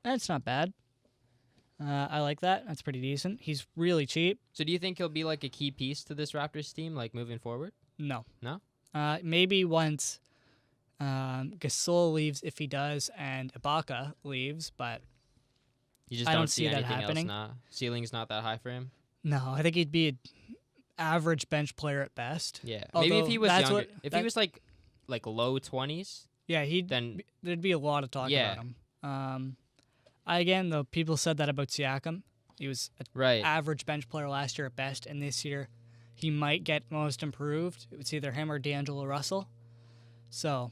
that's not bad. I like that. That's pretty decent. He's really cheap. So do you think he'll be like a key piece to this Raptors team, like moving forward? No. No? Maybe once Gasol leaves, if he does, and Ibaka leaves, but you just I don't see that anything happening. Else now. Ceiling's not that high for him? No, I think he'd be an average bench player at best. Yeah. Although maybe if he was younger. If he was like low 20s. Yeah, then there'd be a lot of talk about him. Again, though, people said that about Siakam. He was an average bench player last year at best, and this year he might get most improved. It's either him or D'Angelo Russell. So,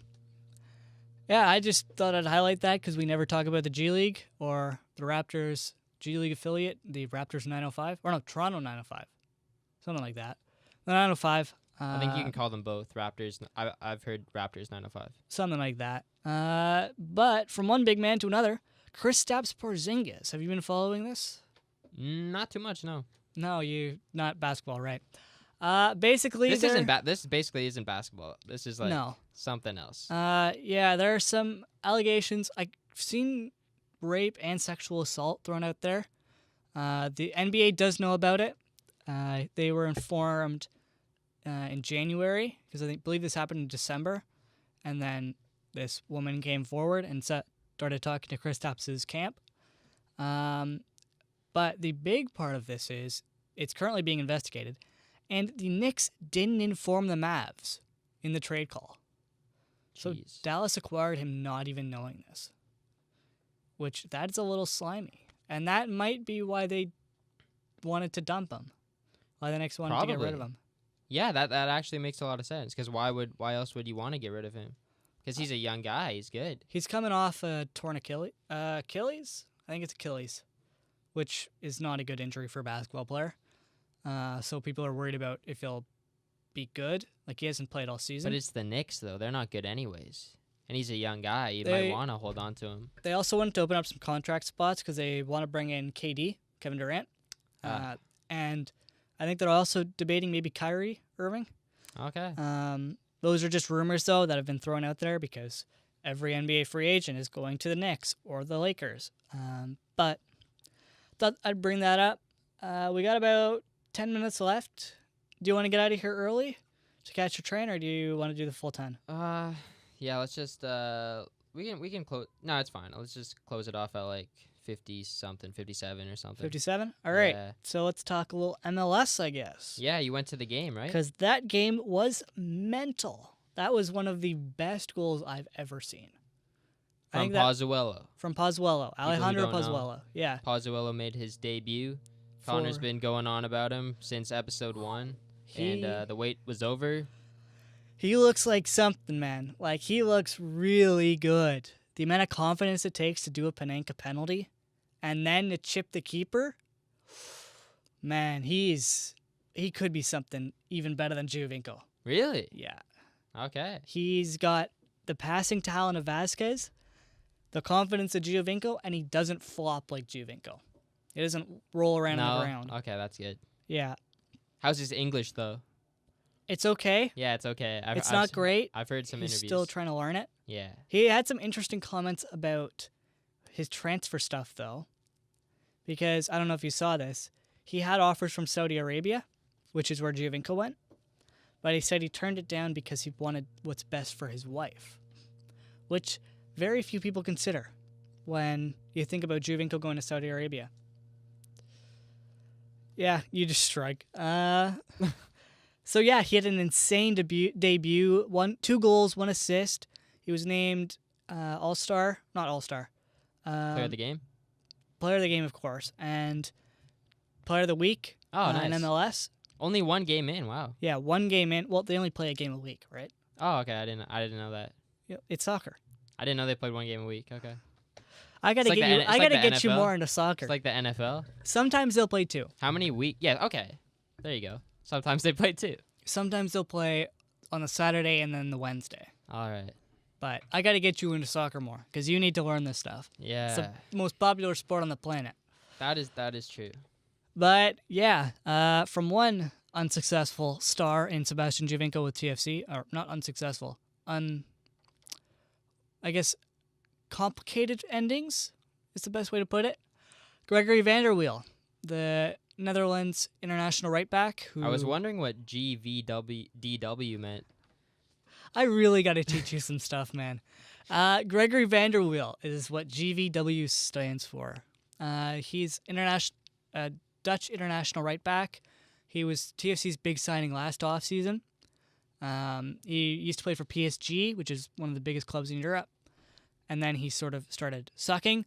yeah, I just thought I'd highlight that because we never talk about the G League or the Raptors G League affiliate, the Raptors 905. Or no, Toronto 905. Something like that. The 905. I think you can call them both Raptors. I've heard Raptors 905. Something like that. But from one big man to another, Kristaps Porzingis. Have you been following this? Not too much, no. No, you not basketball, right? Basically, this basically isn't basketball. This is like something else. Yeah, there are some allegations. I've seen rape and sexual assault thrown out there. The NBA does know about it. They were informed in January because I believe this happened in December, and then this woman came forward and started talking to Kristaps's camp. But the big part of this is it's currently being investigated, and the Knicks didn't inform the Mavs in the trade call. So Dallas acquired him not even knowing this, which that's a little slimy. And that might be why they wanted to dump him, why the Knicks wanted to get rid of him. Yeah, that actually makes a lot of sense, because why else would you want to get rid of him? Because he's a young guy. He's good. He's coming off a torn Achilles. I think it's Achilles, which is not a good injury for a basketball player. So people are worried about if he'll be good. Like, he hasn't played all season. But it's the Knicks, though. They're not good anyways. And he's a young guy. You might want to hold on to him. They also wanted to open up some contract spots because they want to bring in KD, Kevin Durant. And I think they're also debating maybe Kyrie Irving. Okay. Those are just rumors, though, that have been thrown out there because every NBA free agent is going to the Knicks or the Lakers. But thought I'd bring that up. We got about 10 minutes left. Do you want to get out of here early to catch your train, or do you want to do the full 10? Yeah, let's just we can close. No, it's fine. Let's just close it off at like 50-something, 57 or something. 57? All right. Yeah. So let's talk a little MLS, I guess. Yeah, you went to the game, right? Because that game was mental. That was one of the best goals I've ever seen. From Pozuelo. From Pozuelo. Alejandro Pozuelo. Yeah. Pozuelo made his debut. Connor's been going on about him since episode 1. And the wait was over. He looks like something, man. Like, he looks really good. The amount of confidence it takes to do a Panenka penalty and then to chip the keeper, man, he could be something even better than Giovinco. Really? Yeah. Okay. He's got the passing talent of Vasquez, the confidence of Giovinco, and he doesn't flop like Giovinco. He doesn't roll around on the ground. Okay, that's good. Yeah. How's his English, though? It's okay. Yeah, it's okay. It's not great. I've heard some interviews. He's still trying to learn it. Yeah. He had some interesting comments about his transfer stuff, though, because I don't know if you saw this. He had offers from Saudi Arabia, which is where Giovinco went, but he said he turned it down because he wanted what's best for his wife, which very few people consider when you think about Giovinco going to Saudi Arabia. Yeah, you just strike. So, yeah, he had an insane debut. 2 goals, 1 assist. He was named All-Star. Not All-Star. Player of the game? Player of the game, of course. And Player of the week in MLS. Only 1 game in, wow. Yeah, 1 game in. Well, they only play a game a week, right? Oh, okay, I didn't know that. It's soccer. I didn't know they played one game a week. Okay. I gotta It's like get the you. N- it's I like gotta the get you NFL. more into soccer. It's like the NFL. Sometimes they'll play 2. How many weeks? Yeah, okay. There you go. Sometimes they play 2. Sometimes they'll play on the Saturday and then the Wednesday. All right. But I gotta get you into soccer more because you need to learn this stuff. Yeah. It's the most popular sport on the planet. That is true. But yeah, from one unsuccessful star in Sebastian Giovinco with TFC, or not unsuccessful, I guess complicated endings is the best way to put it. Gregory Vanderweel, the Netherlands international right back. Who I was wondering what GVDW meant. I really got to teach you some stuff, man. Gregory Vanderweel is what GVW stands for. He's Dutch international right back. He was TFC's big signing last offseason. He used to play for PSG, which is one of the biggest clubs in Europe. And then he sort of started sucking.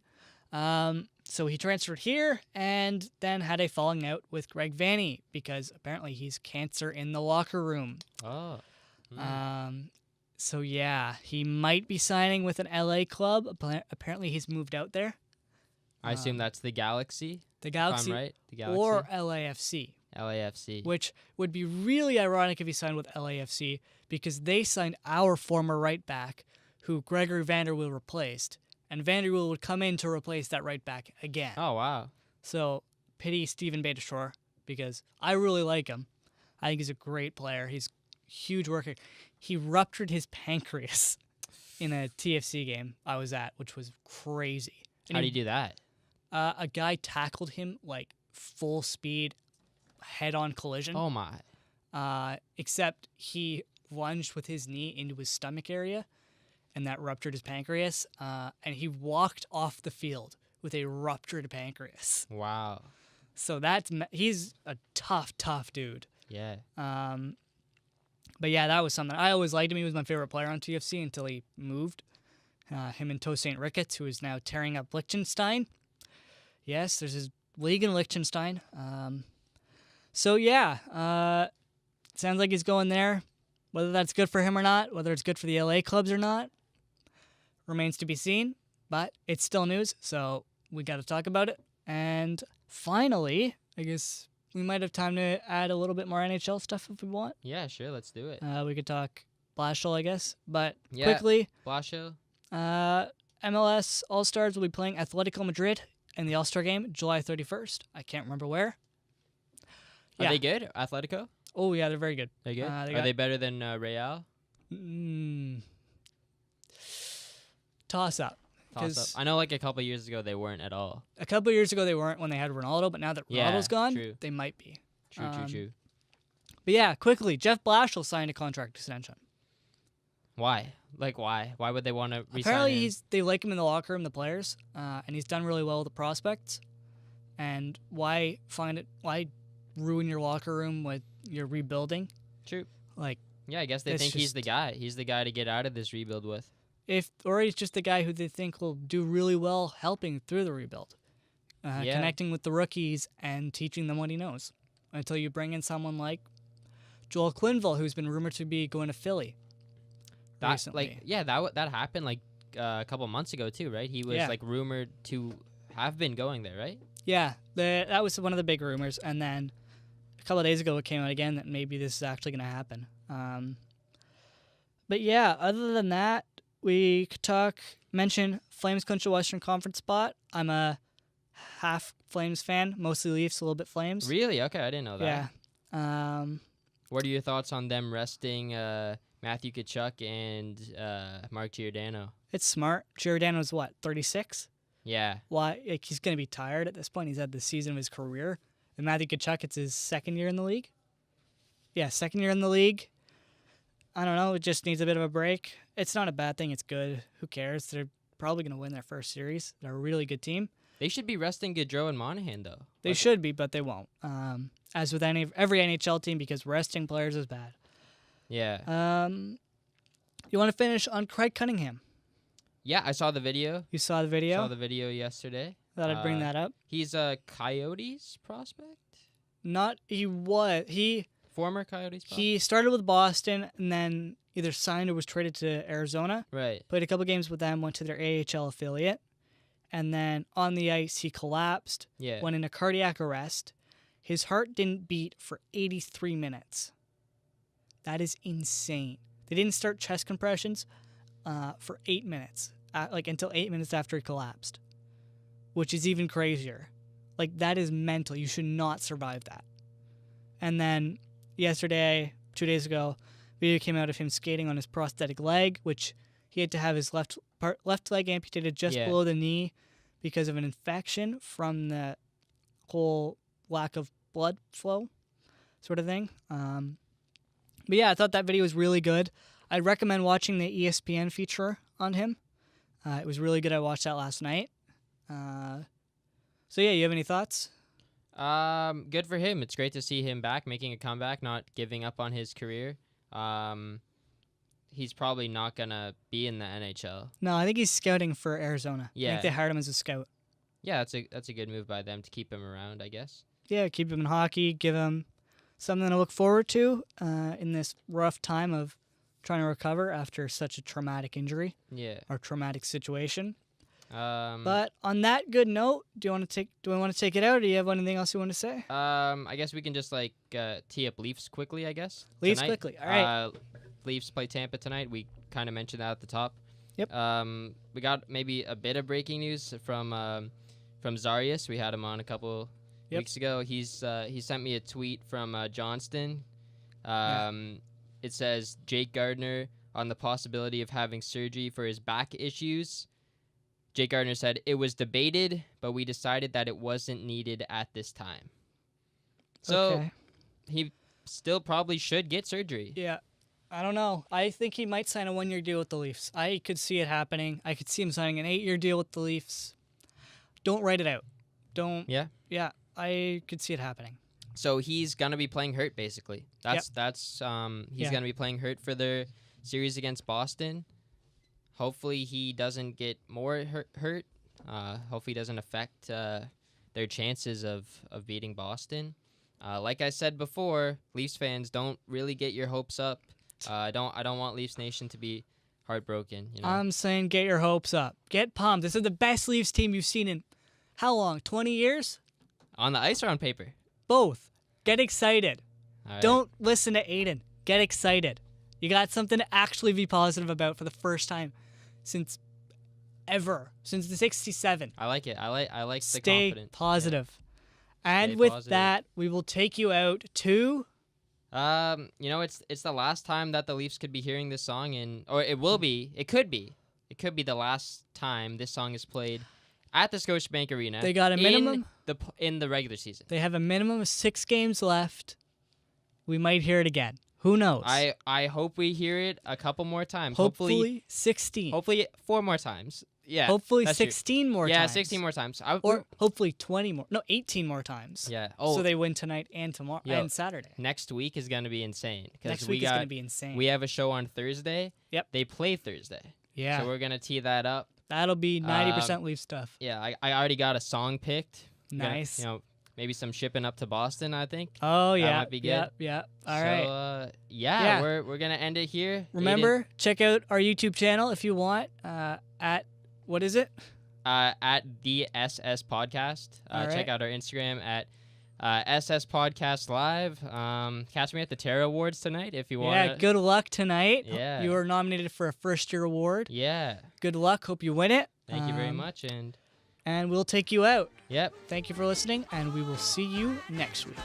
So he transferred here and then had a falling out with Greg Vanney because apparently he's cancer in the locker room. Oh. So yeah, he might be signing with an LA club. Apparently he's moved out there. I assume that's the Galaxy. The Galaxy, if I'm right? The Galaxy. or LAFC. LAFC. Which would be really ironic if he signed with LAFC because they signed our former right back who Gregory Vanderweel replaced. And Vanderweel would come in to replace that right back again. Oh, wow. So pity Steven Beitashour because I really like him. I think he's a great player. He's a huge worker. He ruptured his pancreas in a TFC game I was at, which was crazy. How do you do that? A guy tackled him like full speed, head-on collision. Oh, my. Except he lunged with his knee into his stomach area, and that ruptured his pancreas. And he walked off the field with a ruptured pancreas. Wow. So he's a tough dude. Yeah. But yeah, that was something. I always liked him. He was my favorite player on TFC until he moved. Him and Tosaint Ricketts, who is now tearing up Liechtenstein. Yes, there's his league in Liechtenstein. So yeah, sounds like he's going there. Whether that's good for him or not, whether it's good for the LA clubs or not, remains to be seen. But it's still news, so we got to talk about it. And finally, I guess we might have time to add a little bit more NHL stuff if we want. Yeah, sure. Let's do it. We could talk Blashill, I guess. But Yeah. quickly, Blashill. MLS All-Stars will be playing Atletico Madrid in the All-Star game July 31st. I can't remember where. Are they good, Atletico? Oh, yeah, they're very good. They're good? Are they better than Real? Toss up. Toss up. I know like a couple years ago they weren't at all. A couple years ago they weren't when they had Ronaldo, but now that Ronaldo's gone, true. they might be. True. But yeah, quickly, Jeff Blashill signed a contract extension. Why? Like why? Why would they want to resign Apparently him? they like him in the locker room, the players, and he's done really well with the prospects. And why ruin your locker room with your rebuilding? True. Like, yeah, I guess they think he's the guy. He's the guy to get out of this rebuild with. or he's just the guy who they think will do really well helping through the rebuild. Connecting with the rookies and teaching them what he knows. Until you bring in someone like Joel Quenneville, who's been rumored to be going to Philly recently. That happened like a couple months ago too, right? He was like rumored to have been going there, right? Yeah, that was one of the big rumors. And then a couple of days ago it came out again that maybe this is actually going to happen. But yeah, other than that, we could mention Flames clinch a Western Conference spot. I'm a half Flames fan, mostly Leafs, a little bit Flames. Really? Okay, I didn't know that. Yeah. What are your thoughts on them resting Matthew Tkachuk and Mark Giordano? It's smart. Giordano's what, 36? Yeah. Why? Like, he's going to be tired at this point. He's had the season of his career. And Matthew Tkachuk, it's his second year in the league. Yeah, second year in the league. I don't know. It just needs a bit of a break. It's not a bad thing. It's good. Who cares? They're probably going to win their first series. They're a really good team. They should be resting Gaudreau and Monahan, though. They should be, but they won't. As with every NHL team, because resting players is bad. Yeah. You want to finish on Craig Cunningham? Yeah, I saw the video. You saw the video? Saw the video yesterday. Thought I'd bring that up. He's a Coyotes prospect? Former Coyote spot? He started with Boston and then either signed or was traded to Arizona. Right. Played a couple games with them, went to their AHL affiliate. And then on the ice, he collapsed, went into cardiac arrest. His heart didn't beat for 83 minutes. That is insane. They didn't start chest compressions for 8 minutes, until 8 minutes after he collapsed, which is even crazier. Like, that is mental. You should not survive that. And then yesterday, 2 days ago, video came out of him skating on his prosthetic leg, which he had to have his left leg amputated just below the knee because of an infection from the whole lack of blood flow sort of thing. But yeah, I thought that video was really good. I'd recommend watching the ESPN feature on him. It was really good. I watched that last night. So yeah, you have any thoughts? Good for him. It's great to see him back, making a comeback, not giving up on his career. He's probably not gonna be in the NHL. No, I think he's scouting for Arizona. Yeah. I think they hired him as a scout. Yeah, that's a good move by them to keep him around, I guess. Yeah, keep him in hockey, give him something to look forward to in this rough time of trying to recover after such a traumatic injury. Yeah. Or traumatic situation. But on that good note, do we want to take it out, or do you have anything else you want to say? I guess we can just tee up Leafs quickly, I guess. Leafs tonight. quickly. All right. Leafs play Tampa tonight. We kind of mentioned that at the top. Yep. We got maybe a bit of breaking news from Zarius. We had him on a couple weeks ago. He sent me a tweet from Johnston. It says Jake Gardiner on the possibility of having surgery for his back issues. Jake Gardiner said, "It was debated, but we decided that it wasn't needed at this time." So he still probably should get surgery. Yeah. I don't know. I think he might sign a 1-year deal with the Leafs. I could see it happening. I could see him signing an 8-year deal with the Leafs. Don't write it out. Don't. Yeah? Yeah. I could see it happening. So he's going to be playing hurt, basically. He's going to be playing hurt for their series against Boston. Hopefully he doesn't get more hurt. Hopefully it doesn't affect their chances of beating Boston. Like I said before, Leafs fans, don't really get your hopes up. I don't want Leafs Nation to be heartbroken. You know? I'm saying get your hopes up. Get pumped. This is the best Leafs team you've seen in how long? 20 years? On the ice or on paper? Both. Get excited. All right. Don't listen to Aiden. Get excited. You got something to actually be positive about for the first time since the 67. I like it. I like the Stay confidence. positive. Yeah. And Stay with positive. that, we will take you out to... It's the last time that the Leafs could be hearing this song, or it will be. It could be the last time this song is played at the Scotiabank Arena. They got a minimum in the regular season. They have a minimum of 6 games left. We might hear it again. Who knows? I hope we hear it a couple more times. Hopefully 16. Hopefully 4 more times. Yeah. Hopefully 16 more times. Yeah, 16 more times. Or hopefully 20 more. No, 18 more times. Yeah. Oh, so they win tonight and tomorrow and Saturday. Next week is going to be insane. Next week is going to be insane. We have a show on Thursday. Yep. They play Thursday. Yeah. So we're going to tee that up. That'll be 90% Leaf stuff. Yeah, I already got a song picked. Nice. Maybe some shipping up to Boston, I think. Oh, yeah. That might be good. Yeah. All right. We're going to end it here. Remember, check out our YouTube channel if you want at, what is it? At the SS Podcast. Check out our Instagram at SS Podcast Live. Catch me at the Terra Awards tonight if you want. Yeah, good luck tonight. Yeah. You are nominated for a first-year award. Yeah. Good luck. Hope you win it. Thank you very much. And we'll take you out. Yep. Thank you for listening, and we will see you next week.